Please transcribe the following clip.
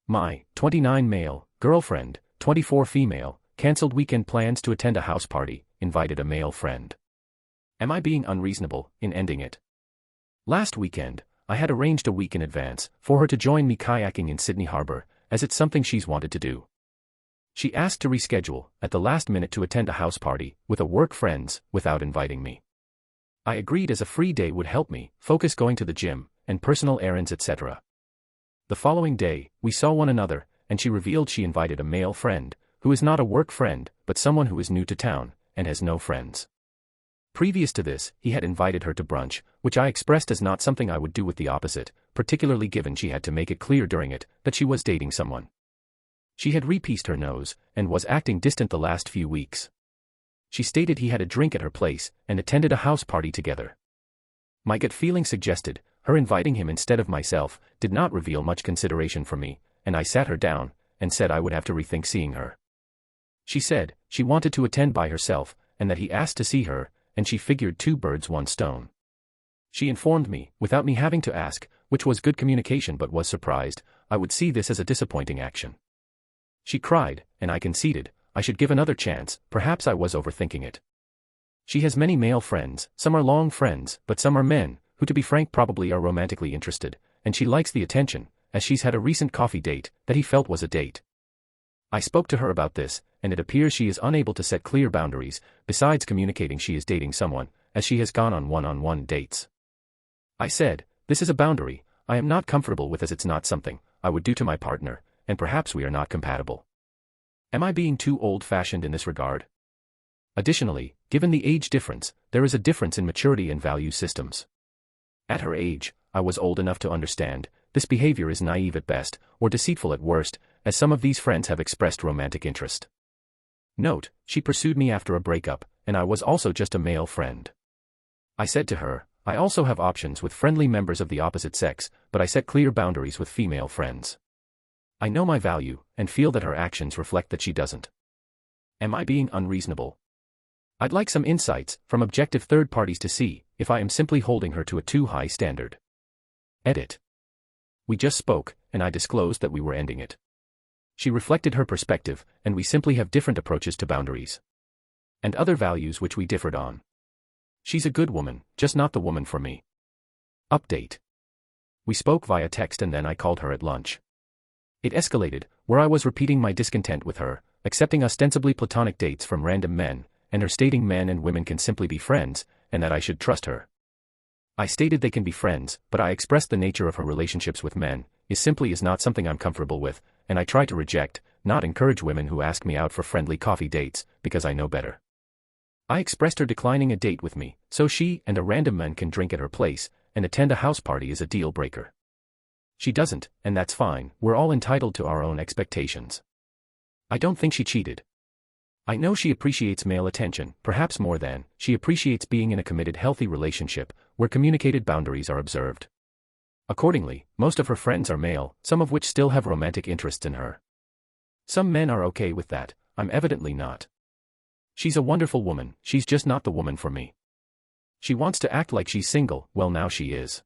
My 29 male girlfriend, 24 female, cancelled weekend plans to attend a house party, invited a male friend. Am I being unreasonable in ending it? Last weekend, I had arranged a week in advance for her to join me kayaking in Sydney Harbour, as it's something she's wanted to do. She asked to reschedule at the last minute to attend a house party with a work friends without inviting me. I agreed as a free day would help me focus going to the gym and personal errands, etc. The following day, we saw one another, and she revealed she invited a male friend, who is not a work friend, but someone who is new to town and has no friends. Previous to this, he had invited her to brunch, which I expressed as not something I would do with the opposite, particularly given she had to make it clear during it that she was dating someone. She had re-pieced her nose and was acting distant the last few weeks. She stated he had a drink at her place and attended a house party together. My gut feeling suggested her inviting him instead of myself did not reveal much consideration for me, and I sat her down and said I would have to rethink seeing her. She said she wanted to attend by herself and that he asked to see her, and she figured 2 birds 1 stone. She informed me, without me having to ask, which was good communication, but was surprised I would see this as a disappointing action. She cried, and I conceded I should give another chance, perhaps I was overthinking it. She has many male friends, some are long friends, but some are men, who to be frank probably are romantically interested, and she likes the attention, as she's had a recent coffee date that he felt was a date. I spoke to her about this, and it appears she is unable to set clear boundaries, besides communicating she is dating someone, as she has gone on one-on-one dates. I said, this is a boundary I am not comfortable with, as it's not something I would do to my partner, and perhaps we are not compatible. Am I being too old-fashioned in this regard? Additionally, given the age difference, there is a difference in maturity and value systems. At her age, I was old enough to understand this behavior is naive at best, or deceitful at worst, as some of these friends have expressed romantic interest. Note, she pursued me after a breakup, and I was also just a male friend. I said to her, I also have options with friendly members of the opposite sex, but I set clear boundaries with female friends. I know my value, and feel that her actions reflect that she doesn't. Am I being unreasonable? I'd like some insights from objective third parties to see if I am simply holding her to a too high standard. Edit. We just spoke, and I disclosed that we were ending it. She reflected her perspective, and we simply have different approaches to boundaries and other values which we differed on. She's a good woman, just not the woman for me. Update. We spoke via text and then I called her at lunch. It escalated, where I was repeating my discontent with her, accepting ostensibly platonic dates from random men, and her stating men and women can simply be friends, and that I should trust her. I stated they can be friends, but I expressed the nature of her relationships with men is not something I'm comfortable with, and I try to reject, not encourage women who ask me out for friendly coffee dates, because I know better. I expressed her declining a date with me, so she and a random man can drink at her place, and attend a house party is a deal breaker. She doesn't, and that's fine, we're all entitled to our own expectations. I don't think she cheated. I know she appreciates male attention, perhaps more than she appreciates being in a committed healthy relationship, where communicated boundaries are observed. Accordingly, most of her friends are male, some of which still have romantic interests in her. Some men are okay with that, I'm evidently not. She's a wonderful woman, she's just not the woman for me. She wants to act like she's single, well now she is.